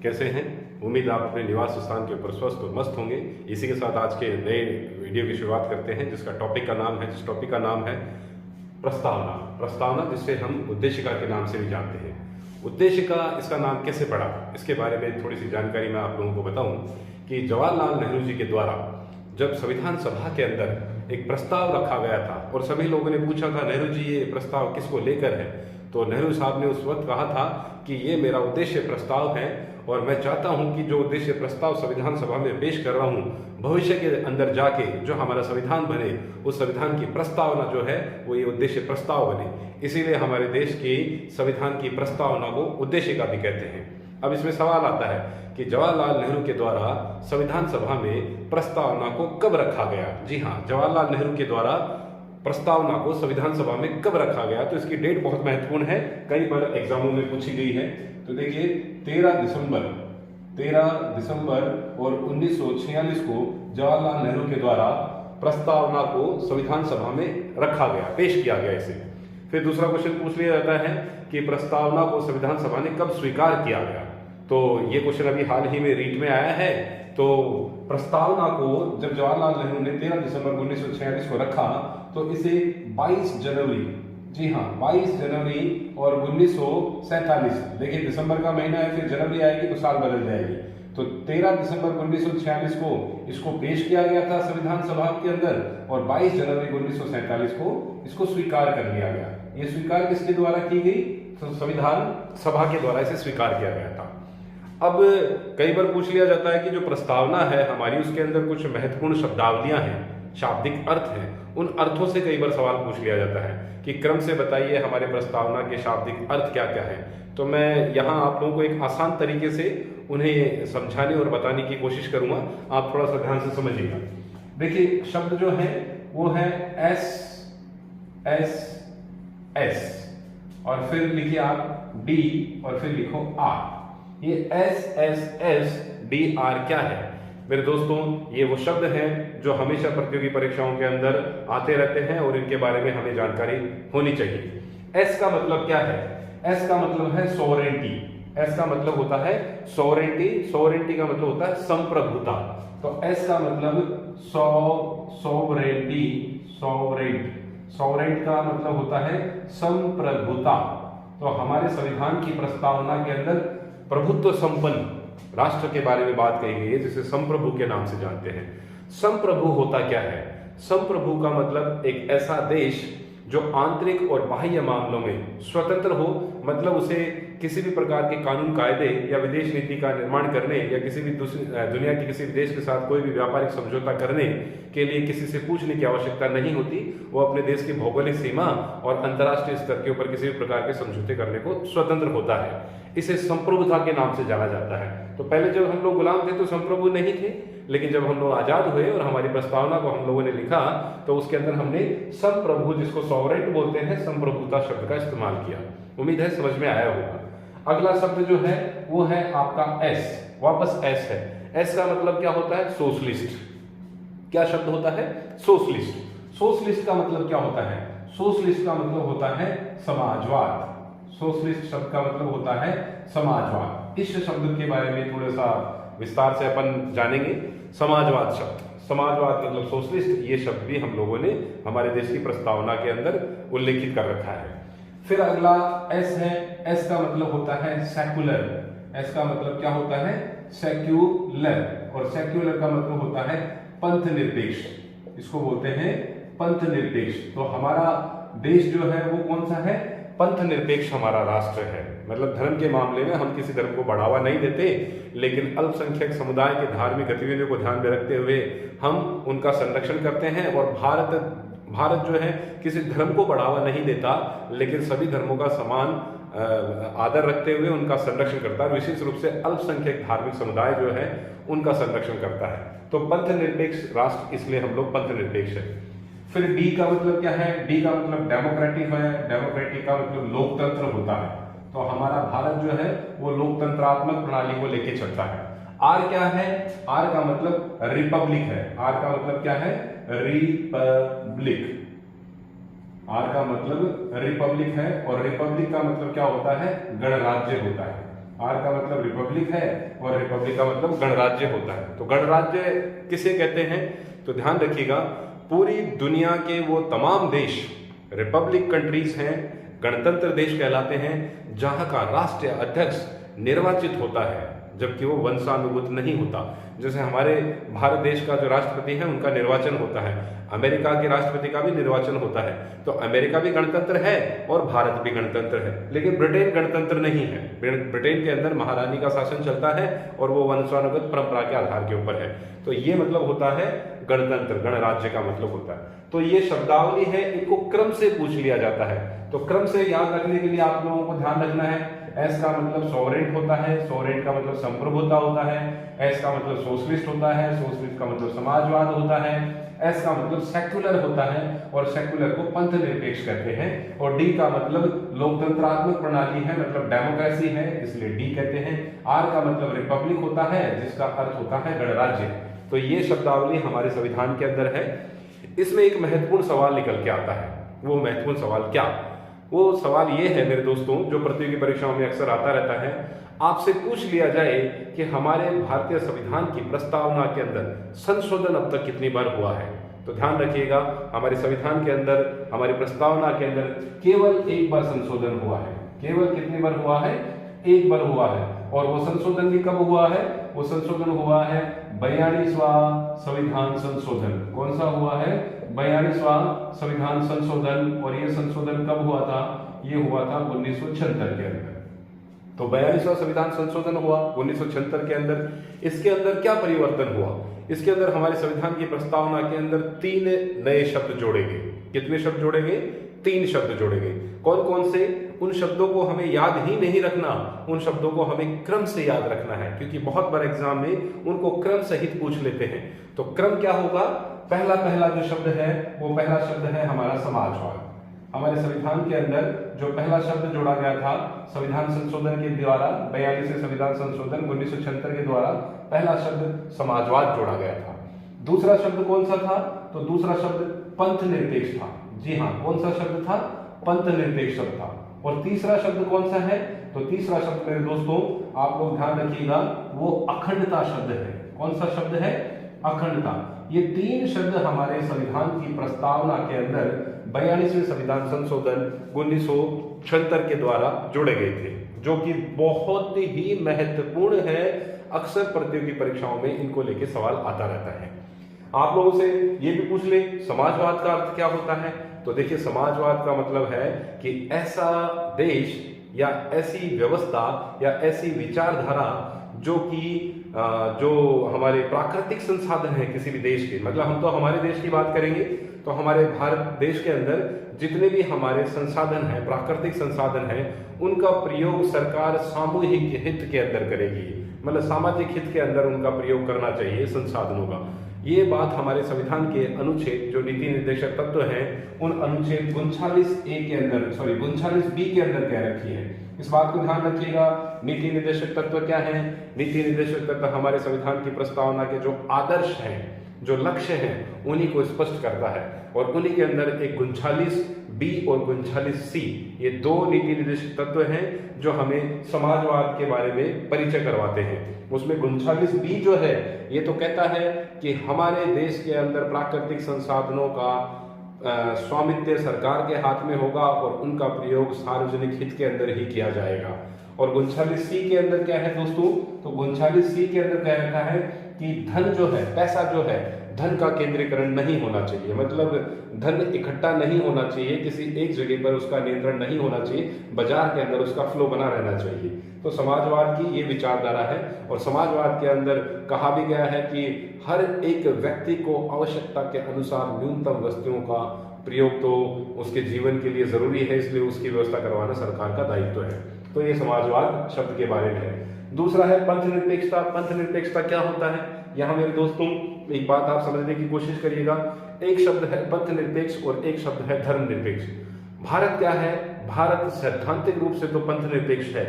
कैसे हैं? उम्मीद आप अपने निवास स्थान के ऊपर स्वस्थ और मस्त होंगे। इसी के साथ आज के नए वीडियो की शुरुआत करते हैं, जिस टॉपिक का नाम है प्रस्तावना। प्रस्तावना जिससे हम उद्देशिका के नाम से भी जानते हैं। उद्देशिका इसका नाम कैसे पड़ा, इसके बारे में थोड़ी सी जानकारी मैं आप लोगों को बताऊं कि जवाहरलाल नेहरू जी के द्वारा जब संविधान सभा के अंदर एक प्रस्ताव रखा गया था और सभी लोगों ने पूछा था, नेहरू जी ये प्रस्ताव किसको लेकर है? तो नेहरू साहब ने उस वक्त कहा था कि ये मेरा उद्देश्य प्रस्ताव है और मैं चाहता हूं कि जो उद्देश्य प्रस्ताव संविधान सभा में पेश कर रहा हूं, भविष्य के अंदर जाके जो हमारा संविधान बने, उस संविधान की प्रस्तावना जो है वो ये उद्देश्य प्रस्ताव बने। इसीलिए हमारे देश की संविधान की प्रस्तावना को उद्देशिका भी कहते हैं। अब इसमें सवाल आता है कि जवाहरलाल नेहरू के द्वारा संविधान सभा में प्रस्तावना को कब रखा गया? जी हाँ, जवाहरलाल नेहरू के द्वारा प्रस्तावना को संविधान सभा में कब रखा गया? तो इसकी डेट बहुत महत्वपूर्ण है, कई बार एग्जामों में पूछी गई है। तो देखिए 13 दिसंबर और 1946 को जवाहरलाल नेहरू के द्वारा प्रस्तावना को संविधान सभा में रखा गया, पेश किया गया इसे। फिर दूसरा क्वेश्चन पूछ लिया जाता है कि प्रस्तावना को संविधान सभा ने कब स्वीकार किया गया? तो ये क्वेश्चन अभी हाल ही में रीट में आया है। तो प्रस्तावना को जब जवाहरलाल नेहरू ने 13 दिसंबर 1946 को रखा तो इसे 22 जनवरी, जी हाँ 22 जनवरी और 1947, देखिए दिसंबर का महीना है, फिर जनवरी आएगी तो साल बदल जाएगी। तो 13 दिसंबर 1946 को इसको पेश किया गया था संविधान सभा के अंदर और 22 जनवरी 1947 को इसको स्वीकार कर लिया गया। ये स्वीकार किसके द्वारा की गई? तो संविधान सभा के द्वारा इसे स्वीकार किया गया था। अब कई बार पूछ लिया जाता है कि जो प्रस्तावना है हमारी, उसके अंदर कुछ महत्वपूर्ण शब्दावलियां हैं, शाब्दिक अर्थ हैं। उन अर्थों से कई बार सवाल पूछ लिया जाता है कि क्रम से बताइए हमारे प्रस्तावना के शाब्दिक अर्थ क्या क्या है। तो मैं यहाँ आप लोगों को एक आसान तरीके से उन्हें समझाने और बताने की कोशिश करूंगा, आप थोड़ा सा ध्यान से समझिएगा। देखिए शब्द जो है वो है एस और फिर लिखिए आप डी और फिर लिखो आर। ये SSSDR क्या है? मेरे दोस्तों, ये वो शब्द हैं जो हमेशा प्रतियोगी परीक्षाओं के अंदर आते रहते हैं और इनके बारे में हमें जानकारी होनी चाहिए। एस का मतलब क्या है? एस का मतलब है सोवरेंटी। एस का मतलब होता है सोवरेंटी। सोवरेंटी का मतलब होता है संप्रभुता। तो एस का मतलब सोवरेंटी, सोवरेंट का मतलब होता है संप्रभुता। तो हमारे संविधान की प्रस्तावना के अंदर प्रभुत्व संपन्न राष्ट्र के बारे में बात कही गई है, जिसे संप्रभु के नाम से जानते हैं। संप्रभु होता क्या है? संप्रभु का मतलब एक ऐसा देश जो आंतरिक और बाह्य मामलों में स्वतंत्र हो, मतलब उसे किसी भी प्रकार के कानून कायदे या विदेश नीति का निर्माण करने या किसी भी दुनिया के किसी भी देश के साथ कोई भी व्यापारिक समझौता करने के लिए किसी से पूछने की आवश्यकता नहीं होती। वो अपने देश की भौगोलिक सीमा और अंतर्राष्ट्रीय स्तर के ऊपर किसी भी प्रकार के समझौते करने को स्वतंत्र होता है। इसे संप्रभुता के नाम से जाना जाता है। तो पहले जब हम लोग गुलाम थे तो संप्रभु नहीं थे, लेकिन जब हम लोग आजाद हुए और हमारी प्रस्तावना को हम लोगों ने लिखा तो उसके अंदर हमने संप्रभु, जिसको सॉवरेंट बोलते हैं, संप्रभुता शब्द का इस्तेमाल किया। उम्मीद है समझ में आया होगा। अगला शब्द जो है वो है आपका एस, वापस एस है। एस का मतलब क्या होता है? सोशलिस्ट। क्या शब्द होता है? सोशलिस्ट। सोशलिस्ट का मतलब क्या होता है? सोशलिस्ट का मतलब होता है समाजवाद। सोशलिस्ट शब्द का मतलब होता है समाजवाद। इस शब्द के बारे में थोड़ा सा विस्तार से अपन जानेंगे। समाजवाद शब्द, समाजवाद मतलब सोशलिस्ट, ये शब्द भी हम लोगों ने हमारे देश की प्रस्तावना के अंदर उल्लेखित कर रखा है। फिर अगला एस है। एस का मतलब होता है सेक्युलर। एस का मतलब क्या होता है? सेक्युलर। और सेक्युलर का मतलब होता है पंथ निरपेक्ष। इसको बोलते हैं पंथ निरपेक्ष। तो हमारा देश जो है वो कौन सा है? पंथ निरपेक्ष हमारा राष्ट्र है। मतलब धर्म के मामले में हम किसी धर्म को बढ़ावा नहीं देते, लेकिन अल्पसंख्यक समुदाय के धार्मिक गतिविधियों को ध्यान में रखते हुए हम उनका संरक्षण करते हैं। और भारत जो है किसी धर्म को बढ़ावा नहीं देता, लेकिन सभी धर्मों का समान आदर रखते हुए उनका संरक्षण करता है। विशेष रूप से अल्पसंख्यक धार्मिक समुदाय जो है उनका संरक्षण करता है। तो पंथ निरपेक्ष राष्ट्र, इसलिए हम लोग पंथ निरपेक्ष है। फिर डी का मतलब क्या है? डी का मतलब डेमोक्रेटिक है। डेमोक्रेटिक का मतलब लोकतंत्र होता है। तो हमारा भारत जो है वो लोकतंत्रात्मक प्रणाली को लेके चलता है। आर क्या है? आर का मतलब रिपब्लिक है। आर का मतलब क्या है? रिपब्लिक। आर का मतलब रिपब्लिक है और रिपब्लिक का मतलब क्या होता है? गणराज्य होता है। आर का मतलब रिपब्लिक है और रिपब्लिक का मतलब गणराज्य होता है। तो गणराज्य किसे कहते हैं? तो ध्यान रखिएगा, पूरी दुनिया के वो तमाम देश रिपब्लिक कंट्रीज हैं, गणतंत्र देश कहलाते हैं, जहां का राष्ट्रीय अध्यक्ष निर्वाचित होता है, जबकि वो वंशानुगत नहीं होता। जैसे हमारे भारत देश का जो राष्ट्रपति है उनका निर्वाचन होता है, अमेरिका के राष्ट्रपति का भी निर्वाचन होता है। तो अमेरिका भी गणतंत्र है और भारत भी गणतंत्र है, लेकिन ब्रिटेन गणतंत्र नहीं है। ब्रिटेन के अंदर महारानी का शासन चलता है और वो वंशानुगत परंपरा के आधार के ऊपर है। तो ये मतलब होता है गणतंत्र, गणराज्य का मतलब होता है। तो ये शब्दावली है, इनको क्रम से पूछ लिया जाता है। तो क्रम से याद रखने के लिए आप लोगों को ध्यान रखना है, एस का मतलब सॉवरेन होता है, सॉवरेन का मतलब संप्रभुता होता है, एस का मतलब सोशलिस्ट होता है, सोशलिस्ट का मतलब समाजवाद होता है, एस का मतलब सेक्युलर होता है और सेक्युलर को पंथ निरपेक्ष कहते हैं, और डी का मतलब लोकतंत्रात्मक प्रणाली है, मतलब डेमोक्रेसी है, इसलिए डी कहते हैं। आर का मतलब रिपब्लिक होता है, जिसका अर्थ होता है गणराज्य। तो ये शब्दावली हमारे संविधान के अंदर है। इसमें एक महत्वपूर्ण सवाल निकल के आता है। वो महत्वपूर्ण सवाल क्या? वो सवाल ये है मेरे दोस्तों, जो प्रतियोगी परीक्षाओं में अक्सर आता रहता है, आपसे पूछ लिया जाए कि हमारे भारतीय संविधान की प्रस्तावना के अंदर संशोधन अब तक कितनी बार हुआ है। तो ध्यान रखिएगा, हमारे संविधान के अंदर, हमारी प्रस्तावना के अंदर केवल एक बार संशोधन हुआ है। केवल कितनी बार हुआ है? एक बार हुआ है। और वो संशोधन भी कब हुआ है? वो संशोधन हुआ है 42वां संविधान संशोधन। कौन सा हुआ है? 42वां संविधान संशोधन। और ये संशोधन कब हुआ था? ये हुआ था 1976 के अंदर। तो 42वां संविधान संशोधन हुआ 1976 के अंदर। इसके अंदर क्या परिवर्तन हुआ? इसके अंदर हमारे संविधान की प्रस्तावना के अंदर 3 नए शब्द जोड़े गए। कितने शब्द जोड़े गए? 3 शब्द जोड़े गए। कौन कौन से? उन शब्दों को हमें याद ही नहीं रखना, उन शब्दों को हमें क्रम से याद रखना है, क्योंकि बहुत बार एग्जाम में उनको क्रम सहित पूछ लेते हैं। तो क्रम क्या होगा? पहला जो शब्द है वो पहला शब्द है हमारा समाजवाद। हमारे संविधान के अंदर जो पहला शब्द जोड़ा गया था संविधान संशोधन के द्वारा, 42वें संविधान संशोधन 1976 के द्वारा पहला शब्द समाजवाद जोड़ा गया था। दूसरा शब्द कौन सा था? तो दूसरा शब्द पंथ निरपेक्ष था। जी हाँ, कौन सा शब्द था? पंथ निरपेक्ष शब्द था। और तीसरा शब्द कौन सा है? तो तीसरा शब्द मेरे दोस्तों आप लोग ध्यान रखिएगा, वो अखंडता शब्द है। कौन सा शब्द है? अखंडता। ये 3 शब्द हमारे संविधान की प्रस्तावना के अंदर 42वें संविधान संशोधन 1976 के द्वारा जोड़े गए थे, जो कि बहुत ही महत्वपूर्ण है। अक्सर प्रतियोगी परीक्षाओं में इनको लेके सवाल आता रहता है। आप लोगों से ये भी पूछ ले समाजवाद का अर्थ क्या होता है? तो देखिए, समाजवाद का मतलब है कि ऐसा देश या ऐसी व्यवस्था या ऐसी विचारधारा जो हमारे प्राकृतिक संसाधन है किसी भी देश के, मतलब हम तो हमारे देश की बात करेंगे, तो हमारे भारत देश के अंदर जितने भी हमारे संसाधन हैं, प्राकृतिक संसाधन हैं, उनका प्रयोग सरकार सामूहिक हित के अंदर करेगी, मतलब सामाजिक हित के अंदर उनका प्रयोग करना चाहिए संसाधनों का। ये बात हमारे संविधान के अनुच्छेद जो नीति निर्देशक तत्व हैं, उन अनुच्छेद 39A के अंदर, 39B के अंदर कह रखी है। इस बात को ध्यान रखिएगा। नीति निर्देशक तत्व क्या है? नीति निर्देशक तत्व हमारे संविधान की प्रस्तावना के जो आदर्श हैं, जो लक्ष्य हैं, उन्हीं को स्पष्ट करता है। और उन्हीं के अंदर एक 39B और 39C, ये 2 नीति निर्देशक तत्व हैं जो हमें समाजवाद के बारे में परिचय करवाते हैं। उसमें 39B जो है ये तो कहता है कि हमारे देश के अंदर प्राकृतिक संसाधनों का स्वामित्व सरकार के हाथ में होगा और उनका प्रयोग सार्वजनिक हित के अंदर ही किया जाएगा। और 39C के अंदर क्या है दोस्तों? तो 39C के अंदर कह रखा है कि धन जो है, पैसा जो है, धन का केंद्रीकरण नहीं होना चाहिए, मतलब धन इकट्ठा नहीं होना चाहिए, किसी एक जगह पर उसका नियंत्रण नहीं होना चाहिए, बाजार के अंदर उसका फ्लो बना रहना चाहिए। तो समाजवाद की ये विचारधारा है। और समाजवाद के अंदर कहा भी गया है कि हर एक व्यक्ति को आवश्यकता के अनुसार न्यूनतम वस्तुओं का प्रयोग तो उसके जीवन के लिए जरूरी है, इसलिए उसकी व्यवस्था करवाना सरकार का दायित्व है। तो ये समाजवाद शब्द के बारे में है। दूसरा है पंथ निरपेक्षता। पंथ निरपेक्षता क्या होता है? यहाँ मेरे दोस्तों एक बात आप समझने की कोशिश करिएगा। एक शब्द है पंथ निरपेक्ष और एक शब्द है धर्म निरपेक्ष। भारत क्या है? भारत सैद्धांतिक रूप से तो पंथ निरपेक्ष है।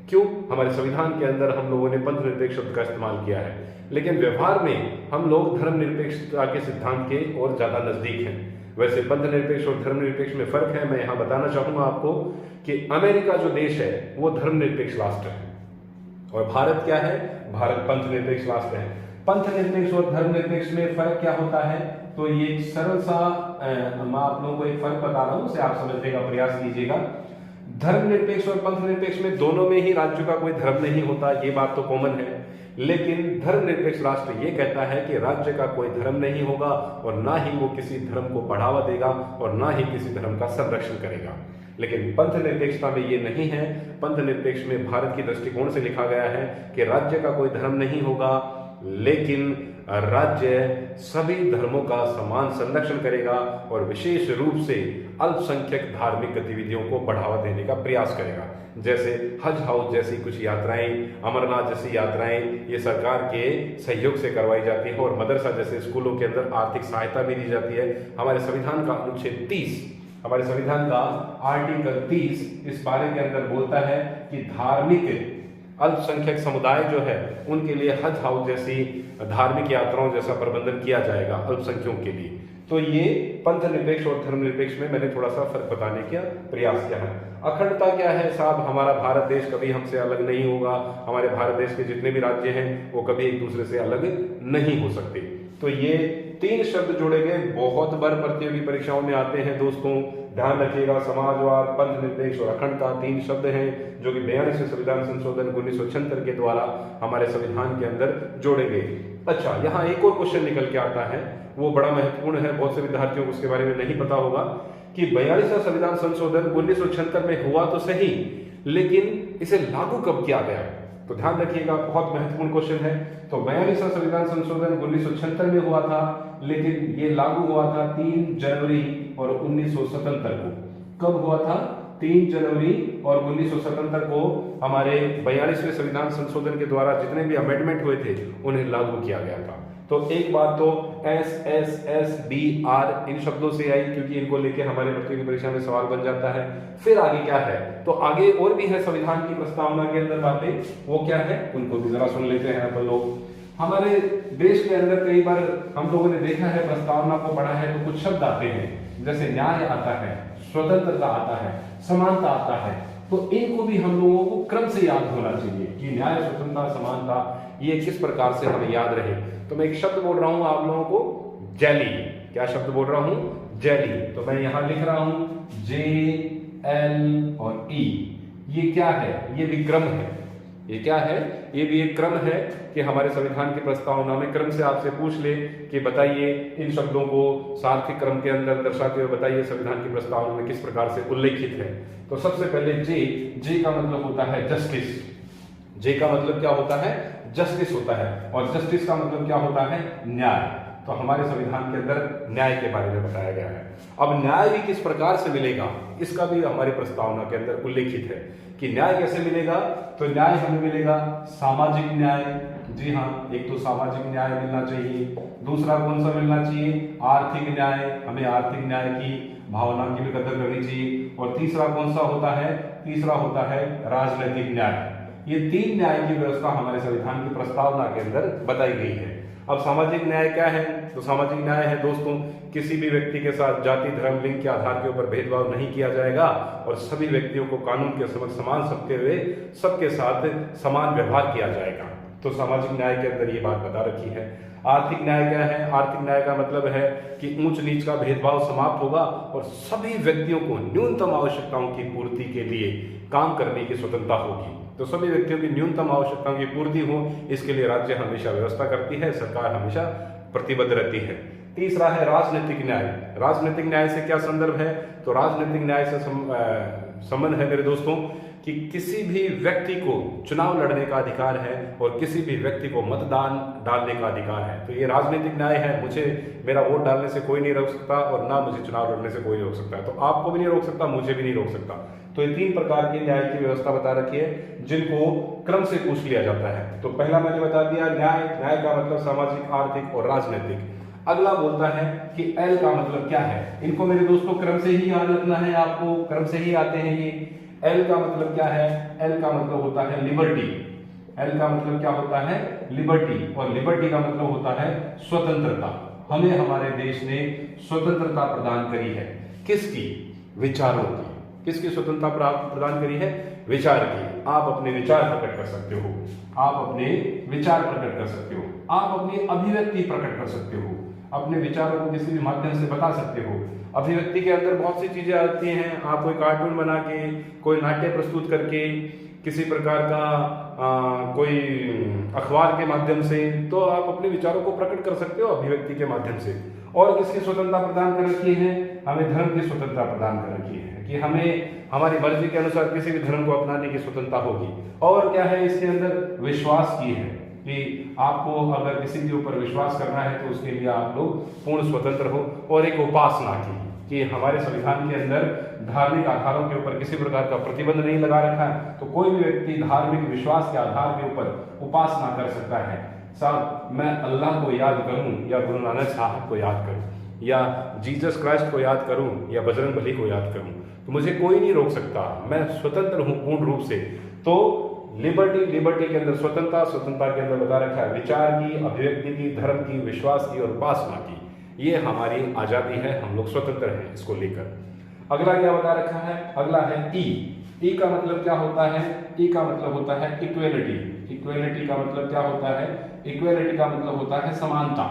क्यों? हमारे संविधान के अंदर हम लोगों ने पंथ निरपेक्ष शब्द का इस्तेमाल किया है, लेकिन व्यवहार में हम लोग धर्म निरपेक्षता के सिद्धांत के और ज्यादा नजदीक हैं। वैसे पंथ निरपेक्ष और धर्म निरपेक्ष में फर्क है। मैं यहाँ बताना चाहूंगा आपको कि अमेरिका जो देश है वो धर्म निरपेक्ष राष्ट्र है। और भारत क्या है? भारत पंथ निरपेक्ष राष्ट्र है। पंथ निरपेक्ष और धर्म निरपेक्ष में फर्क क्या होता है? तो ये एक सरल सा मैं आप लोगों को एक फर्क बता रहा हूं, उसे आप समझने का प्रयास कीजिएगा। धर्मनिरपेक्ष और पंथ निरपेक्ष में दोनों में ही राज्यों का कोई धर्म नहीं होता, ये बात तो कॉमन है। लेकिन धर्मनिरपेक्ष राष्ट्र ये कहता है कि राज्य का कोई धर्म नहीं होगा और ना ही वो किसी धर्म को बढ़ावा देगा और ना ही किसी धर्म का संरक्षण करेगा। लेकिन पंथ निरपेक्षता में ये नहीं है। पंथ निरपेक्ष में भारत की दृष्टिकोण से लिखा गया है कि राज्य का कोई धर्म नहीं होगा, लेकिन राज्य सभी धर्मों का समान संरक्षण करेगा और विशेष रूप से अल्पसंख्यक धार्मिक गतिविधियों को बढ़ावा देने का प्रयास करेगा। जैसे हज हाउस जैसी कुछ यात्राएं, अमरनाथ जैसी यात्राएं, ये सरकार के सहयोग से करवाई जाती है और मदरसा जैसे स्कूलों के अंदर आर्थिक सहायता भी दी जाती है। हमारे संविधान का अनुच्छेद 30, हमारे संविधान का आर्टिकल 30 इस बारे के अंदर बोलता है कि धार्मिक अल्पसंख्यक समुदाय जो है उनके लिए हज हाउस जैसी धार्मिक यात्राओं जैसा प्रबंधन किया जाएगा अल्पसंख्यकों के लिए। तो ये पंथ निरपेक्ष और धर्म निरपेक्ष में मैंने थोड़ा सा फर्क बताने का प्रयास किया है। अखंडता क्या है साहब? हमारा भारत देश कभी हमसे अलग नहीं होगा। हमारे भारत देश के जितने भी राज्य हैं वो कभी एक दूसरे से अलग नहीं हो सकते। तो ये 3 शब्द जोड़े गए, बहुत बार प्रतियोगी परीक्षाओं में आते हैं दोस्तों, ध्यान रखिएगा। समाजवाद, पंथ निरपेक्ष और अखंडता 3 शब्द हैं जो कि 42वें संविधान संशोधन 1976 के द्वारा हमारे संविधान के अंदर जोड़े गए। अच्छा, यहाँ एक और क्वेश्चन निकल के आता है, वो बड़ा महत्वपूर्ण है, बहुत से विद्यार्थियों को उसके बारे में नहीं पता होगा कि 42वां संविधान संशोधन 1976 में हुआ तो सही, लेकिन इसे लागू कब किया गया? तो ध्यान रखिएगा, बहुत महत्वपूर्ण क्वेश्चन है। तो 42वां संविधान संशोधन 1976 में हुआ था, लेकिन ये लागू हुआ था 3 जनवरी और 1977 को। कब हुआ था? 3 जनवरी और 1977 को हमारे 42वें संविधान संशोधन के द्वारा जितने भी अमेंडमेंट हुए थे उन्हें लागू किया गया था। तो एक बात तो SSSDR इन शब्दों से आई क्योंकि इनको लेके हमारे प्रतियोगी परीक्षा में सवाल बन जाता है। फिर आगे क्या है? तो आगे और भी है संविधान की प्रस्तावना के अंदर बातें, वो क्या है उनको भी जरा सुन लेते हैं अपन लोग। हमारे देश के अंदर कई बार हम लोगों ने देखा है, प्रस्तावना को पढ़ा है तो कुछ शब्द आते हैं, जैसे न्याय आता है, स्वतंत्रता आता है, समानता आता है। तो इनको भी हम लोगों को क्रम से याद होना चाहिए कि न्याय, स्वतंत्रता, समानता ये किस प्रकार से हमें याद रहे। तो मैं एक शब्द बोल रहा हूं आप लोगों को, जैली। क्या शब्द बोल रहा हूं? जैली। तो मैं यहां लिख रहा हूं JL और E। ये क्या है? ये भी क्रम है। ये क्या है? ये भी एक क्रम है कि हमारे संविधान की प्रस्तावना में क्रम से आपसे पूछ ले कि बताइए इन शब्दों को सार्थिक क्रम के अंदर दर्शाते हुए बताइए संविधान की प्रस्तावना में किस प्रकार से उल्लेखित है। तो सबसे पहले जे का मतलब होता है जस्टिस। जे का मतलब क्या होता है? जस्टिस होता है। और जस्टिस का मतलब क्या होता है? न्याय। तो हमारे संविधान के अंदर न्याय के बारे में बताया गया है। अब न्याय भी किस प्रकार से मिलेगा इसका भी हमारी प्रस्तावना के अंदर उल्लेखित है कि न्याय कैसे मिलेगा। तो न्याय हमें मिलेगा सामाजिक न्याय। जी हाँ, एक तो सामाजिक न्याय मिलना चाहिए, दूसरा कौन सा मिलना चाहिए? आर्थिक न्याय। हमें आर्थिक न्याय की भावना की भी कदर करनी चाहिए। और तीसरा कौन सा होता है? तीसरा होता है राजनीतिक न्याय। ये 3 न्याय की व्यवस्था हमारे संविधान की प्रस्तावना के अंदर बताई गई है। अब सामाजिक न्याय क्या है? तो सामाजिक न्याय है दोस्तों, किसी भी व्यक्ति के साथ जाति, धर्म, लिंग के आधार के ऊपर भेदभाव नहीं किया जाएगा और सभी व्यक्तियों को कानून के समक्ष समान सकते हुए सबके साथ समान व्यवहार किया जाएगा। तो सामाजिक न्याय के अंदर ये बात बता रखी है। आर्थिक न्याय क्या है? आर्थिक न्याय का मतलब है कि ऊंच नीच का भेदभाव समाप्त होगा और सभी व्यक्तियों को न्यूनतम आवश्यकताओं की पूर्ति के लिए काम करने की स्वतंत्रता होगी। तो सभी व्यक्तियों की न्यूनतम आवश्यकताओं की पूर्ति हो, इसके लिए राज्य हमेशा व्यवस्था करती है, सरकार हमेशा प्रतिबद्ध रहती है। तीसरा है राजनीतिक न्याय। राजनीतिक न्याय से क्या संदर्भ है? तो राजनीतिक न्याय से संबंध है मेरे दोस्तों कि किसी भी व्यक्ति को चुनाव लड़ने का अधिकार है और किसी भी व्यक्ति को मतदान डालने का अधिकार है। तो ये राजनीतिक न्याय है। मुझे मेरा वोट डालने से कोई नहीं रोक सकता और ना मुझे चुनाव लड़ने से कोई रोक सकता है। तो आपको भी नहीं रोक सकता, मुझे भी नहीं रोक सकता। तो ये 3 प्रकार की न्याय की व्यवस्था बता रखी है जिनको क्रम से पूछ लिया जाता है। तो पहला मैंने बता दिया न्याय। न्याय का मतलब सामाजिक, आर्थिक और राजनीतिक। अगला बोलता है कि एल का मतलब क्या है। इनको मेरे दोस्तों क्रम से ही याद रखना है, आपको क्रम से ही आते हैं ये। एल का मतलब क्या है? एल का मतलब होता है लिबर्टी। एल का मतलब क्या होता है? लिबर्टी। और लिबर्टी का मतलब होता है स्वतंत्रता। हमें हमारे देश ने स्वतंत्रता प्रदान करी है। किसकी? विचारों की। किसकी स्वतंत्रता प्रदान करी है? विचार की। आप अपने विचार प्रकट कर सकते हो, आप अपने विचार प्रकट कर सकते हो, आप अपनी अभिव्यक्ति प्रकट कर सकते हो, अपने विचारों को किसी भी माध्यम से बता सकते हो। अभिव्यक्ति के अंदर बहुत सी चीजें आती हैं। आप कोई कार्टून बना के, कोई नाट्य प्रस्तुत करके, किसी प्रकार का कोई अखबार के माध्यम से, तो आप अपने विचारों को प्रकट कर सकते हो अभिव्यक्ति के माध्यम से। और किसकी स्वतंत्रता प्रदान कर रखी है? हमें धर्म की स्वतंत्रता प्रदान कर रखी है कि हमें हमारी मर्जी के अनुसार किसी भी धर्म को अपनाने की स्वतंत्रता होगी। और क्या है इसके अंदर? विश्वास की है कि आपको अगर किसी के ऊपर विश्वास करना है तो उसके लिए आप लोग पूर्ण स्वतंत्र हो। और एक उपासना की कि हमारे संविधान के अंदर धार्मिक आधारों के ऊपर किसी प्रकार का प्रतिबंध नहीं लगा रखा है, तो कोई भी व्यक्ति धार्मिक विश्वास के आधार के ऊपर उपासना कर सकता है। साहब, मैं अल्लाह को याद करूं या गुरु नानक साहब को याद करूं या जीसस क्राइस्ट को याद करूं या बजरंगबली को याद करूं, तो मुझे कोई नहीं रोक सकता। मैं स्वतंत्र हूं पूर्ण रूप से। तो लिबर्टी के अंदर स्वतंत्रता के अंदर बता रखा है विचार की, अभिव्यक्ति की, धर्म की, विश्वास की और उपासना की। ये हमारी आजादी है, हम लोग स्वतंत्र हैं इसको लेकर। अगला क्या बता रखा है? अगला है ई का मतलब क्या होता है? ई का मतलब होता है इक्वेलिटी। इक्वेलिटी का मतलब क्या होता है? इक्वेलिटी का मतलब होता है समानता।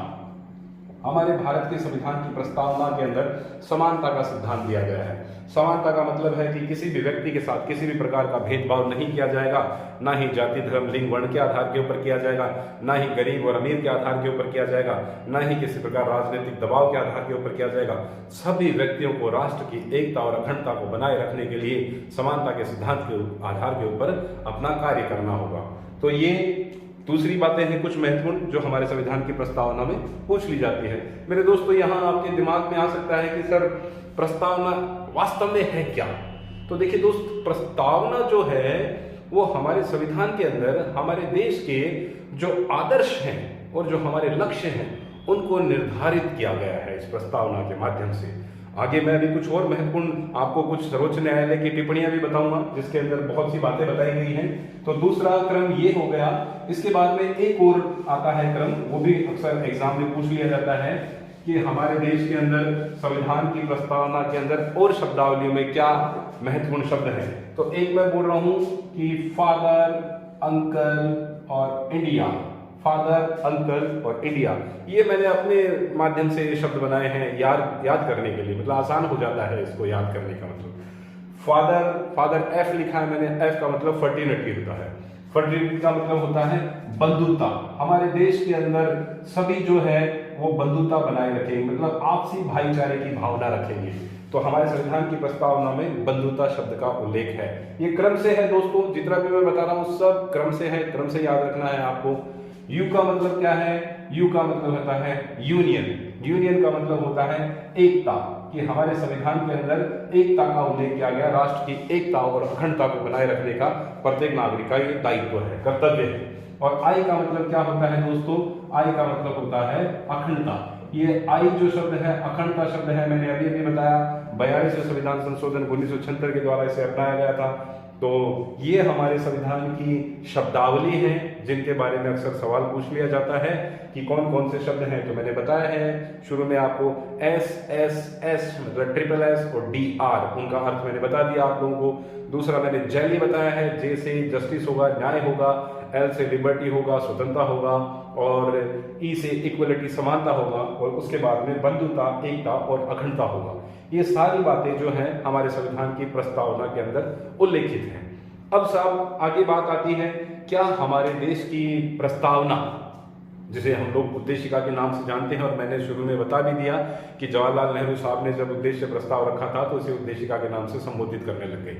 हमारे भारत के संविधान की प्रस्तावना के अंदर समानता का सिद्धांत दिया गया है। समानता का मतलब है कि किसी भी व्यक्ति के साथ किसी भी प्रकार का भेदभाव नहीं किया जाएगा, ना ही जाति, धर्म, लिंग, वर्ण के आधार के ऊपर किया जाएगा, ना ही गरीब और अमीर के आधार के ऊपर किया जाएगा, ना ही किसी प्रकार राजनीतिक दबाव के आधार के ऊपर किया जाएगा। सभी व्यक्तियों को राष्ट्र की एकता और अखंडता को बनाए रखने के लिए समानता के सिद्धांत के आधार के ऊपर अपना कार्य करना होगा। तो ये दूसरी बातें हैं कुछ महत्वपूर्ण जो हमारे संविधान की प्रस्तावना में पूछ ली जाती है। मेरे दोस्तों, यहाँ आपके दिमाग में आ सकता है कि सर प्रस्तावना वास्तव में है क्या? तो देखिए दोस्त, प्रस्तावना जो है वो हमारे संविधान के अंदर हमारे देश के जो आदर्श हैं और जो हमारे लक्ष्य हैं उनको निर्धारित किया गया है इस प्रस्तावना के माध्यम से। आगे मैं अभी कुछ और महत्वपूर्ण आपको कुछ सर्वोच्च न्यायालय की टिप्पणियां भी बताऊंगा जिसके अंदर बहुत सी बातें बताई गई हैं। तो दूसरा क्रम ये हो गया। इसके बाद में एक और आता है क्रम, वो भी अक्सर एग्जाम में पूछ लिया जाता है कि हमारे देश के अंदर संविधान की प्रस्तावना के अंदर और शब्दावलियों में क्या महत्वपूर्ण शब्द है। तो एक मैं बोल रहा हूं कि फादर, अंकल और इंडिया। फादर, अंकल और इंडिया, ये मैंने अपने माध्यम से ये शब्द बनाए हैं याद करने के लिए, मतलब आसान हो जाता है इसको याद करने का। मतलब फादर एफ लिखा है मैंने, एफ का मतलब फर्टिलिटी होता है। फर्टिलिटी का मतलब होता है बंधुता। हमारे देश के अंदर सभी जो है वो बंधुता बनाए रखेंगे, मतलब आपसी भाईचारे की भावना रखेंगे। तो हमारे संविधान की प्रस्तावना में बंधुता शब्द का उल्लेख है। ये क्रम से है दोस्तों, जितना भी मैं बता रहा हूँ सब क्रम से है, क्रम से याद रखना है आपको। यू का मतलब क्या है? यू का मतलब होता है यूनियन। यूनियन का मतलब होता है एकता, कि हमारे संविधान के अंदर एकता का उल्लेख किया गया। राष्ट्र की एकता और अखंडता को बनाए रखने का प्रत्येक नागरिक का ये दायित्व है, कर्तव्य है। और आई का मतलब क्या होता है दोस्तों? आई का मतलब होता है अखंडता। ये आई जो शब्द है, अखंडता शब्द है, मैंने अभी अभी बताया 42वें संविधान संशोधन 1976 के द्वारा इसे अपनाया गया था। तो ये हमारे संविधान की शब्दावली है जिनके बारे में अक्सर सवाल पूछ लिया जाता है कि कौन कौन से शब्द हैं। तो मैंने बताया है शुरू में आपको एस एस एस मतलब ट्रिपल एस और डी आर, उनका अर्थ मैंने बता दिया आप लोगों को। दूसरा मैंने जैली बताया है, जे से जस्टिस होगा, न्याय होगा, एल से लिबर्टी होगा, स्वतंत्रता होगा, और ई से इक्वलिटी समानता होगा, और उसके बाद में बंधुता, एकता और अखंडता होगा। ये सारी बातें जो हैं हमारे संविधान की प्रस्तावना के अंदर उल्लेखित हैं। अब साहब आगे बात आती है, क्या हमारे देश की प्रस्तावना, जिसे हम लोग उद्देशिका के नाम से जानते हैं, और मैंने शुरू में बता भी दिया कि जवाहरलाल नेहरू साहब ने जब उद्देश्य प्रस्ताव रखा था तो इसे उद्देशिका के नाम से संबोधित करने लग गए।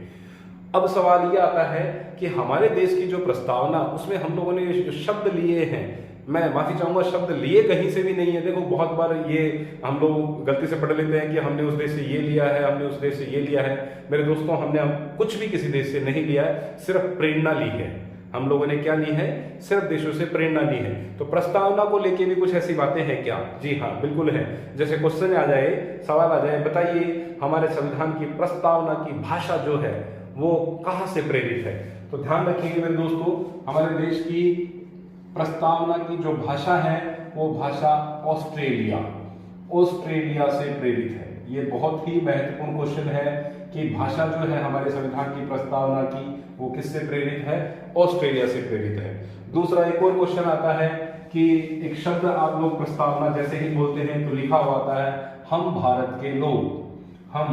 अब सवाल ये आता है कि हमारे देश की जो प्रस्तावना, उसमें हम लोगों ने जो शब्द लिए हैं, मैं माफी चाहूंगा, शब्द लिए कहीं से भी नहीं है। देखो बहुत बार ये हम लोग गलती से पढ़ लेते हैं कि हमने उस देश से ये लिया है, हमने उस देश से ये लिया है। मेरे दोस्तों, हमने कुछ भी किसी देश से नहीं लिया है, सिर्फ प्रेरणा ली है। हम लोगों ने क्या ली है? सिर्फ देशों से प्रेरणा ली है। तो प्रस्तावना को लेके भी कुछ ऐसी बातें हैं क्या? जी हाँ, बिल्कुल है। जैसे क्वेश्चन आ जाए, सवाल आ जाए, बताइए हमारे संविधान की प्रस्तावना की भाषा जो है वो कहाँ से प्रेरित है? तो ध्यान रखिएगा मेरे दोस्तों, हमारे देश की प्रस्तावना की जो भाषा है वो भाषा ऑस्ट्रेलिया से प्रेरित है। ये बहुत ही महत्वपूर्ण क्वेश्चन है कि भाषा जो है हमारे संविधान की प्रस्तावना की वो किससे प्रेरित है? ऑस्ट्रेलिया से प्रेरित है। दूसरा एक और क्वेश्चन आता है कि एक शब्द आप लोग प्रस्तावना जैसे ही बोलते हैं तो लिखा हुआ आता है हम भारत के लोग। हम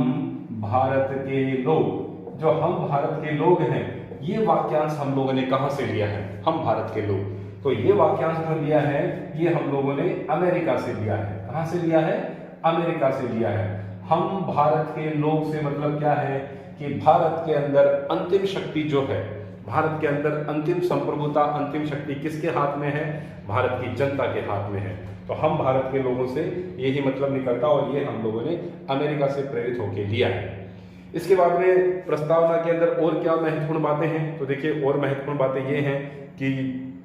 भारत के लोग, जो हम भारत के लोग हैं, ये वाक्यांश हम लोगों ने कहां से लिया है? हम भारत के लोग। तो ये वाक्यांश जो लिया है ये हम लोगों ने अमेरिका से लिया है। कहां से लिया है? अमेरिका से लिया है। हम भारत के लोग से मतलब क्या है कि भारत के अंदर अंतिम शक्ति जो है, भारत के अंदर अंतिम संप्रभुता, अंतिम शक्ति किसके हाथ में है? भारत की जनता के हाथ में है। तो हम भारत के लोगों से यही मतलब निकलता और ये हम लोगों ने अमेरिका से प्रेरित होकर लिया है। इसके बाद में प्रस्तावना के अंदर और क्या महत्वपूर्ण बातें हैं? तो देखिए और महत्वपूर्ण बातें ये हैं कि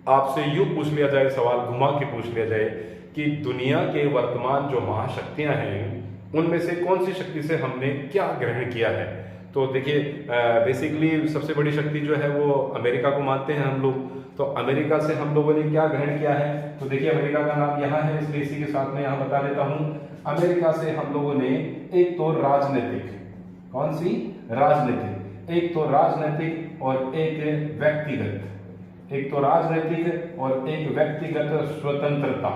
आपसे यूं पूछ लिया जाए, सवाल घुमा के पूछ लिया जाए कि दुनिया के वर्तमान जो महाशक्तियां हैं उनमें से कौन सी शक्ति से हमने क्या ग्रहण किया है? तो देखिए बेसिकली सबसे बड़ी शक्ति जो है वो अमेरिका को मानते हैं हम लोग। तो अमेरिका से हम लोगों ने क्या ग्रहण किया है? तो देखिए अमेरिका का नाम यहाँ है, इसलिए इसी के साथ में यहाँ बता देता हूँ। अमेरिका से हम लोगों ने एक तो राजनीतिक, कौन सी? राजनीतिक। एक तो राजनीतिक और एक व्यक्तिगत, एक तो राजनीतिक और एक व्यक्तिगत स्वतंत्रता,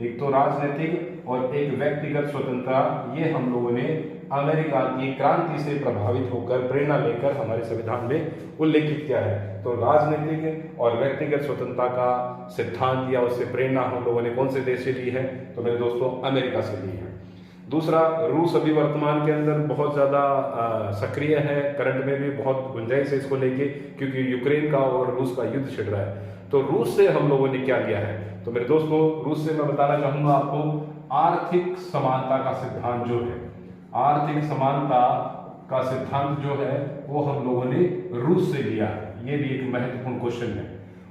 एक तो राजनीतिक और एक व्यक्तिगत स्वतंत्रता, ये हम लोगों ने अमेरिका की क्रांति से प्रभावित होकर प्रेरणा लेकर हमारे संविधान में उल्लेखित किया है। तो राजनीतिक और व्यक्तिगत स्वतंत्रता का सिद्धांत या उससे प्रेरणा हम लोगों ने कौन से देश से ली है? तो मेरे दोस्तों अमेरिका से ली है। दूसरा, रूस अभी वर्तमान के अंदर बहुत ज़्यादा सक्रिय है, करंट में भी बहुत गुंजाइश है इसको लेके, क्योंकि यूक्रेन का और रूस का युद्ध छिड़ रहा है। तो रूस से हम लोगों ने क्या लिया है? तो मेरे दोस्तों रूस से मैं बताना चाहूंगा आपको आर्थिक समानता का सिद्धांत जो है, आर्थिक समानता का सिद्धांत जो है वो हम लोगों ने रूस से लिया है। ये भी एक महत्वपूर्ण क्वेश्चन है।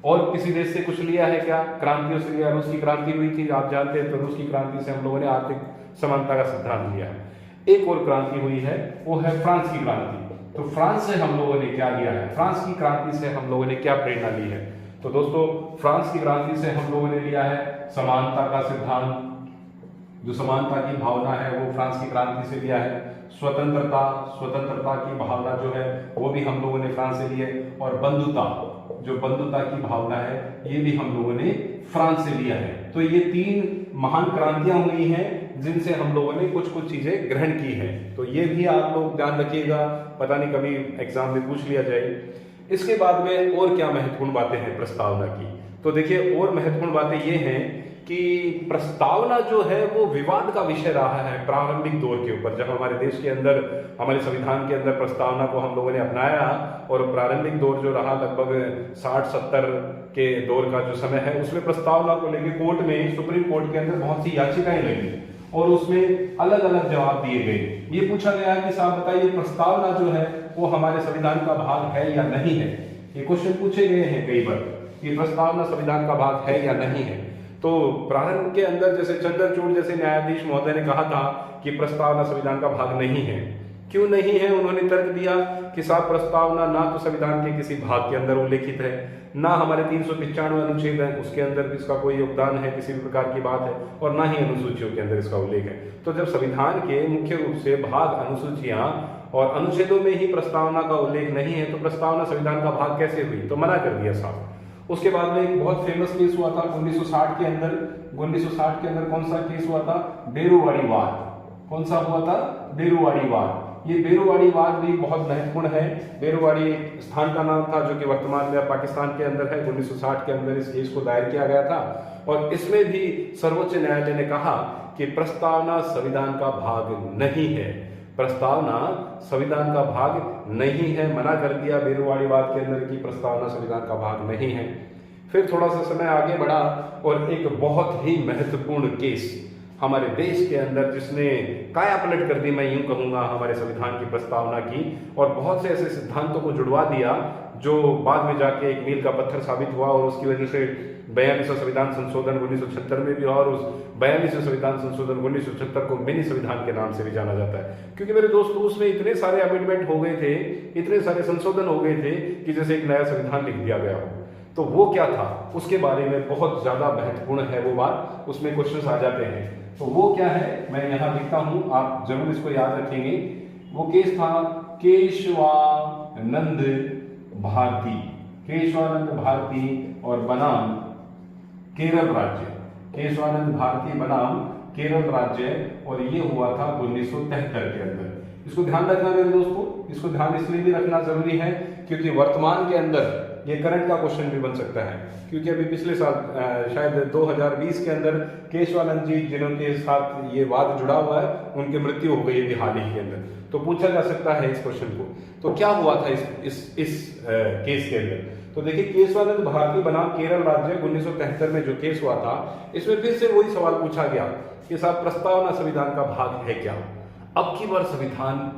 और किसी देश से कुछ लिया है क्या? क्रांतियों से लिया। रूस की क्रांति हुई थी, आप जानते हैं, तो रूस की क्रांति से हम लोगों ने आर्थिक समानता का सिद्धांत लिया है। एक और क्रांति हुई है वो है फ्रांस की क्रांति। तो फ्रांस से हम लोगों ने क्या लिया है? फ्रांस की क्रांति से हम लोगों ने क्या प्रेरणा ली है? तो दोस्तों फ्रांस की क्रांति से हम लोगों ने लिया है समानता का सिद्धांत, जो समानता की भावना है वो फ्रांस की क्रांति से लिया है। स्वतंत्रता, स्वतंत्रता की भावना जो है वो भी हम लोगों ने फ्रांस से ली है। और बंधुता, जो बंधुता की भावना है ये भी हम लोगों ने फ्रांस से लिया है। तो ये तीन महान क्रांतियां हुई हैं जिनसे हम लोगों ने कुछ कुछ चीजें ग्रहण की हैं। तो ये भी आप लोग ध्यान रखिएगा, पता नहीं कभी एग्जाम में पूछ लिया जाए। इसके बाद में और क्या महत्वपूर्ण बातें हैं प्रस्तावना की? तो देखिए और महत्वपूर्ण बातें ये हैं कि प्रस्तावना जो है वो विवाद का विषय रहा है प्रारंभिक दौर के ऊपर। जब हमारे देश के अंदर, हमारे संविधान के अंदर प्रस्तावना को हम लोगों ने अपनाया और प्रारंभिक दौर जो रहा लगभग 60-70 के दौर का जो समय है, उसमें प्रस्तावना को लेकर कोर्ट में, सुप्रीम कोर्ट के अंदर बहुत सी याचिकाएं लगी और उसमें अलग अलग जवाब दिए गए। ये पूछा गया कि साहब बताइए प्रस्तावना जो है वो हमारे संविधान का भाग है या नहीं है। ये क्वेश्चन पूछे गए हैं कई बार कि प्रस्तावना संविधान का भाग है या नहीं है। तो प्रारंभ के अंदर जैसे चंद्रचूड़ जैसे न्यायाधीश महोदय ने कहा था कि प्रस्तावना संविधान का भाग नहीं है। क्यों नहीं है? उन्होंने तर्क दिया कि साहब प्रस्तावना ना तो संविधान के किसी भाग के अंदर उल्लेखित है, ना हमारे 395 अनुच्छेद है उसके अंदर इसका कोई योगदान है, किसी भी प्रकार की बात है, और ना ही अनुसूचियों के अंदर इसका उल्लेख है। तो जब संविधान के मुख्य रूप से भाग, अनुसूचियां और अनुच्छेदों में ही प्रस्तावना का उल्लेख नहीं है, तो प्रस्तावना संविधान का भाग कैसे हुई? तो मना कर दिया साहब। उसके बाद में एक बहुत फेमस केस हुआ था 1960 के अंदर। 1960 के अंदर कौन सा केस हुआ था? बेरुवाड़ी वाद। कौन सा हुआ था? बेरुवाड़ी वाद। ये बेरुवाड़ी वाद भी बहुत महत्वपूर्ण है। बेरुवाड़ी स्थान का नाम था जो कि वर्तमान में पाकिस्तान के अंदर है। 1960 के अंदर इस केस को दायर किया गया था और इसमें भी सर्वोच्च न्यायालय ने कहा कि प्रस्तावना संविधान का भाग नहीं है, प्रस्तावना संविधान का भाग नहीं है। मना कर दिया बेरुवाड़ी वाद के अंदर की प्रस्तावना संविधान का भाग नहीं है। फिर थोड़ा सा समय आगे बढ़ा और एक बहुत ही महत्वपूर्ण केस हमारे देश के अंदर जिसने काया पलट कर दी, मैं यूं कहूंगा, हमारे संविधान की प्रस्तावना की, और बहुत से ऐसे सिद्धांतों को जुड़वा दिया जो बाद में जाके एक मील का पत्थर साबित हुआ और उसकी वजह से 42वां संविधान संशोधन 1976 में भी हुआ और उस 42वें संविधान संशोधन 1976 को मिनी संविधान के नाम से भी जाना जाता है। क्योंकि मेरे दोस्तों उसमें इतने सारे अमेंडमेंट हो गए थे, इतने सारे संशोधन हो गए थे कि जैसे एक नया संविधान लिख दिया गया हो। तो वो क्या था उसके बारे में बहुत ज्यादा महत्वपूर्ण है वो बात, उसमें क्वेश्चंस आ जाते हैं। तो वो क्या है मैं यहाँ लिखता हूं, आप जरूर इसको याद रखेंगे। वो केस था केशवानंद भारती, केशवानंद भारती और बनाम केरल राज्य, केशवानंद भारती बनाम केरल राज्य, और ये हुआ था 1973 के अंदर। इसको ध्यान रखना मेरे दोस्तों, इसको ध्यान इसलिए भी रखना जरूरी है क्योंकि वर्तमान के अंदर ये करंट का क्वेश्चन भी बन सकता है, क्योंकि अभी पिछले साल शायद 2020 के अंदर केशवानंद जी जिनके साथ ये वाद जुड़ा हुआ है उनकी मृत्यु हो गई अभी हाल ही के अंदर, तो पूछा जा सकता है इस क्वेश्चन को। तो क्या हुआ था इस केस के अंदर, तो देखिए केशवानंद भारती बनाम केरल राज्य 1973 में जो केस हुआ था, इसमें फिर से वही सवाल पूछा गया कि साहब प्रस्तावना संविधान का भाग है क्या। अब की बार संविधान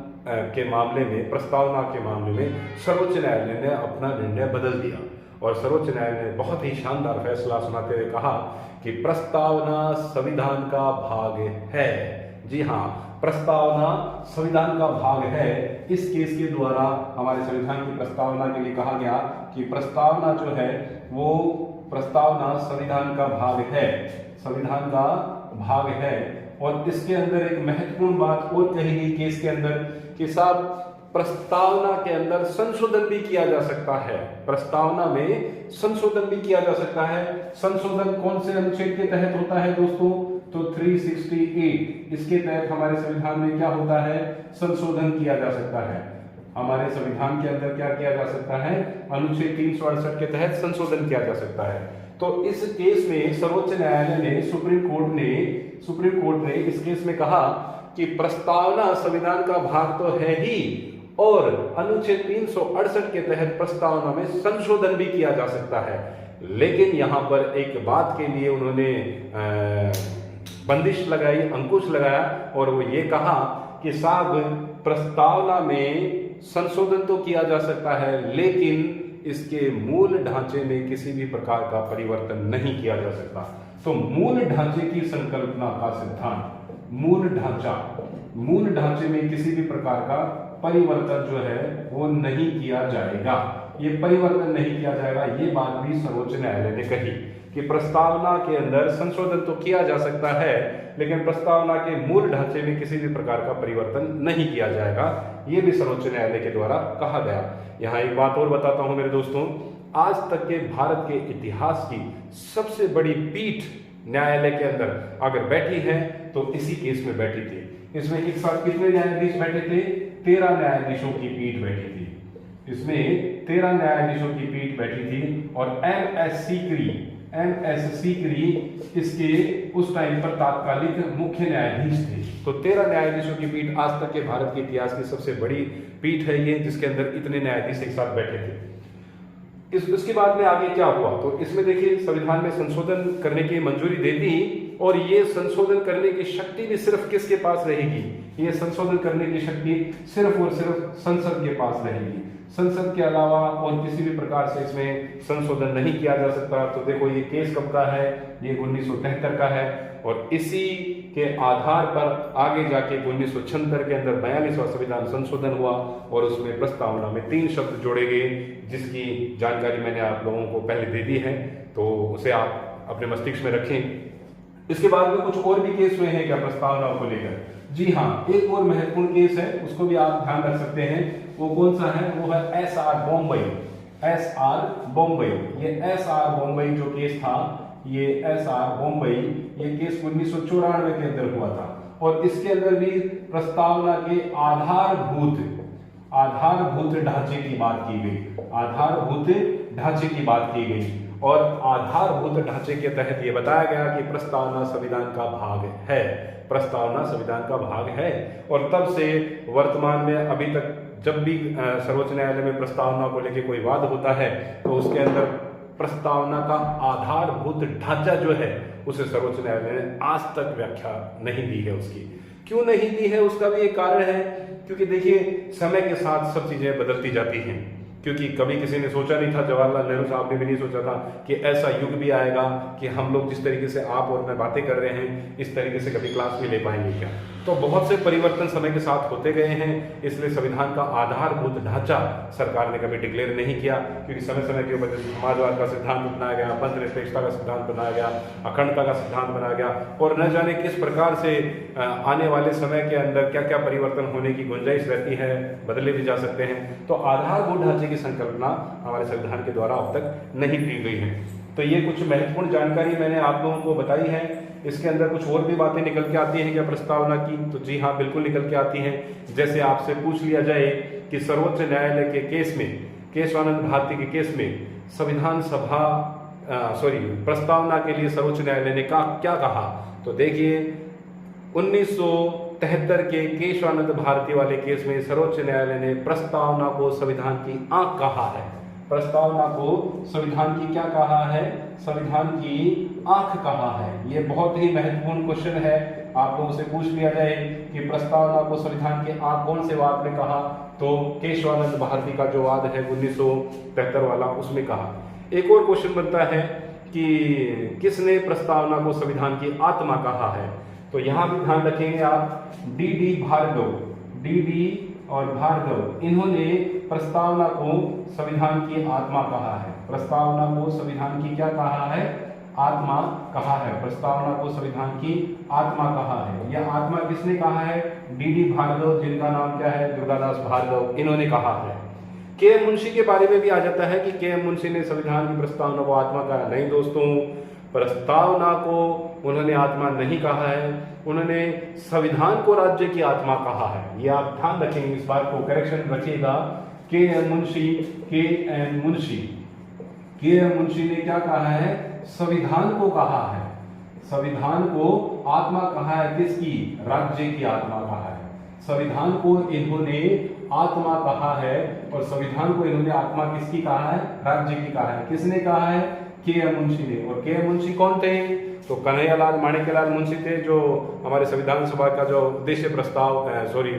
के मामले में, प्रस्तावना के मामले में सर्वोच्च न्यायालय ने अपना निर्णय बदल दिया और सर्वोच्च न्यायालय ने बहुत ही शानदार फैसला सुनाते हुए कहा कि प्रस्तावना संविधान का भाग है। जी हाँ, प्रस्तावना संविधान का भाग है। इस केस के द्वारा हमारे संविधान की प्रस्तावना के लिए कहा गया कि प्रस्तावना जो है वो प्रस्तावना संविधान का भाग है, संविधान का भाग है। और इसके अंदर एक महत्वपूर्ण बात और कही गई केस के अंदर कि साहब प्रस्तावना के अंदर संशोधन भी किया जा सकता है, प्रस्तावना में संशोधन भी किया जा सकता है। संशोधन कौन से अनुच्छेद के तहत होता है दोस्तों, तो 368 इसके तहत हमारे संविधान में क्या होता है, संशोधन किया जा सकता है। हमारे संविधान के अंदर क्या किया जा सकता है, अनुच्छेद 368 के तहत संशोधन किया जा सकता है। तो इस केस में सर्वोच्च न्यायालय ने, सुप्रीम कोर्ट ने इस केस में कहा कि प्रस्तावना संविधान का भाग तो है ही, और अनुच्छेद 368 के तहत प्रस्तावना में संशोधन भी किया जा सकता है। लेकिन यहां पर एक बात के लिए उन्होंने बंदिश लगाई, अंकुश लगाया, और वो ये कहा कि साहब प्रस्तावना में संशोधन तो किया जा सकता है लेकिन इसके मूल ढांचे में किसी भी प्रकार का परिवर्तन नहीं किया जा सकता। तो मूल ढांचे की संकल्पना का सिद्धांत, मूल ढांचे में किसी भी प्रकार का परिवर्तन जो है वो नहीं किया जाएगा, ये परिवर्तन नहीं किया जाएगा। ये बात भी सर्वोच्च न्यायालय ने कही कि प्रस्तावना के अंदर संशोधन तो किया जा सकता है लेकिन प्रस्तावना के मूल ढांचे में किसी भी प्रकार का परिवर्तन नहीं किया जाएगा। ये भी सर्वोच्च न्यायालय के द्वारा कहा गया। यहाँ एक बात और बताता हूं मेरे दोस्तों, आज तक के भारत के इतिहास की सबसे बड़ी पीठ न्यायालय के अंदर अगर बैठी है तो इसी केस में बैठी थी। इसमें एक साथ कितने न्यायाधीश बैठे थे, 13 न्यायाधीशों की पीठ बैठी थी। इसमें 13 न्यायाधीशों की पीठ बैठी थी और एमएस सीकरी इसके उस टाइम पर तात्कालिक मुख्य न्यायाधीश थे। तो 13 न्यायाधीशों की पीठ आज तक के भारत के इतिहास की सबसे बड़ी पीठ है ये, जिसके अंदर इतने न्यायाधीश एक साथ बैठे थे। इसके बाद में आगे क्या हुआ, तो इसमें देखिए संविधान में संशोधन करने की मंजूरी दे दी, और ये संशोधन करने की शक्ति भी सिर्फ किसके पास रहेगी, ये संशोधन करने की शक्ति सिर्फ और सिर्फ संसद के पास रहेगी। संसद के अलावा और किसी भी प्रकार से इसमें संशोधन नहीं किया जा सकता। तो देखो ये केस कब का है, ये 1973 का है, और इसी के आधार पर आगे जाके 1976 के अंदर 42वां संविधान संशोधन हुआ और उसमें प्रस्तावना में 3 शब्द जोड़े गए, जिसकी जानकारी मैंने आप लोगों को पहले दे दी है, तो उसे आप अपने मस्तिष्क में रखें। इसके बाद में कुछ और भी केस हुए हैं क्या प्रस्तावना को लेकर? जी हाँ, एक और महत्वपूर्ण केस है, उसको भी आप ध्यान रख सकते हैं। वो कौन सा है, वो है एसआर बॉम्बई। ये एसआर बॉम्बई जो केस था, ये एसआर बॉम्बई, ये केस 1994 के अंदर हुआ था, और इसके अंदर भी प्रस्तावना के आधारभूत ढांचे की बात की गई, आधारभूत ढांचे की बात की गई, और आधारभूत ढांचे के तहत ये बताया गया कि प्रस्तावना संविधान का भाग है, प्रस्तावना संविधान का भाग है। और तब से वर्तमान में अभी तक जब भी सर्वोच्च न्यायालय में प्रस्तावना को लेकर कोई वाद होता है तो उसके अंदर प्रस्तावना का आधारभूत ढांचा जो है उसे सर्वोच्च न्यायालय ने आज तक व्याख्या नहीं दी है। उसकी क्यों नहीं दी है, उसका भी एक कारण है, क्योंकि देखिए समय के साथ सब चीजें बदलती जाती हैं। क्योंकि कभी किसी ने सोचा नहीं था, जवाहरलाल नेहरू साहब ने भी नहीं सोचा था कि ऐसा युग भी आएगा कि हम लोग जिस तरीके से आप और मैं बातें कर रहे हैं इस तरीके से कभी क्लास में ले पाएंगे क्या। तो बहुत से परिवर्तन समय के साथ होते गए हैं, इसलिए संविधान का आधारभूत ढांचा सरकार ने कभी डिक्लेयर नहीं किया, क्योंकि समय समय के ऊपर समाजवाद का सिद्धांत बनाया गया, पंथनिरपेक्षता का सिद्धांत बनाया गया, अखंडता का सिद्धांत बनाया गया, और न जाने किस प्रकार से आने वाले समय के अंदर क्या क्या परिवर्तन होने की गुंजाइश रहती है, बदले भी जा सकते हैं। तो आधारभूत ढांचे की संकल्पना हमारे संविधान के द्वारा अब तक नहीं की गई है। तो ये कुछ महत्वपूर्ण जानकारी मैंने आप लोगों को बताई है। इसके अंदर कुछ और भी बातें निकल के आती हैं क्या प्रस्तावना की? तो जी हाँ, बिल्कुल निकल के आती हैं। जैसे आपसे पूछ लिया जाए कि सर्वोच्च न्यायालय के केस में, केशवानंद भारती के केस में संविधान सभा प्रस्तावना के लिए सर्वोच्च न्यायालय ने क्या कहा, तो देखिए 1973 के केशवानंद भारती वाले केस में सर्वोच्च न्यायालय ने प्रस्तावना को संविधान की आंख कहा है। प्रस्तावना को संविधान की क्या कहा है? संविधान की आंख कहा है। ये बहुत ही महत्वपूर्ण क्वेश्चन है। आप लोगों से पूछ लिया जाए कि प्रस्तावना को संविधान की आंख कौन से वाद में कहा, तो केशवानंद भारती का जो वाद है 1973 वाला, उसमें कहा। एक और क्वेश्चन बनता है कि किसने प्रस्तावना को संविधान की आत्मा कहा है, तो यहां भी ध्यान रखेंगे आप, डी और भार्गव, इन्होंने प्रस्तावना को संविधान की आत्मा कहा है। प्रस्तावना को संविधान की क्या कहा है? आत्मा कहा है। प्रस्तावना को संविधान की आत्मा कहा है। यह आत्मा किसने कहा है? डी भार्गव, जिनका नाम क्या है? दुर्गादास भार्गव, इन्होंने कहा है। के मुंशी के बारे में भी आ जाता है कि के मुंशी ने संविधान की प्रस्तावना को आत्मा कहा। नहीं दोस्तों, प्रस्तावना को उन्होंने आत्मा नहीं कहा है, उन्होंने संविधान को राज्य की आत्मा कहा है। ये आप ध्यान रखेंगे, इस बात को करेक्शन रखिएगा। के एम मुंशी ने क्या कहा है? संविधान को कहा है। संविधान को आत्मा कहा है, किसकी? राज्य की आत्मा कहा है। संविधान को इन्होंने आत्मा कहा है, और संविधान को इन्होंने आत्मा किसकी कहा है? राज्य की कहा है। किसने कहा है? के एम मुंशी ने। और के एम मुंशी कौन थे? तो कन्हैयालाल माणिक्यलाल मुंशी थे, जो हमारे संविधान सभा का जो उद्देश्य प्रस्ताव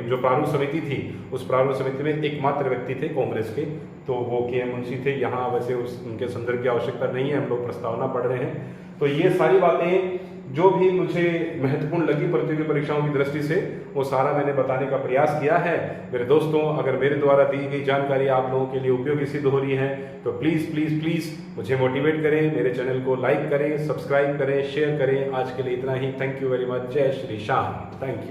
जो प्रारूप समिति थी, उस प्रारूप समिति में एकमात्र व्यक्ति थे कांग्रेस के, तो वो के एम मुंशी थे। यहाँ वैसे उनके संदर्भ की आवश्यकता नहीं है, हम लोग प्रस्तावना पढ़ रहे हैं। तो ये सारी बातें जो भी मुझे महत्वपूर्ण लगी प्रतियोगी परीक्षाओं की दृष्टि से, वो सारा मैंने बताने का प्रयास किया है। मेरे दोस्तों, अगर मेरे द्वारा दी गई जानकारी आप लोगों के लिए उपयोगी सिद्ध हो रही है, तो प्लीज़ प्लीज़ प्लीज़ मुझे मोटिवेट करें, मेरे चैनल को लाइक करें, सब्सक्राइब करें, शेयर करें। आज के लिए इतना ही। Thank you very much. जय श्री श्याम। Thank you.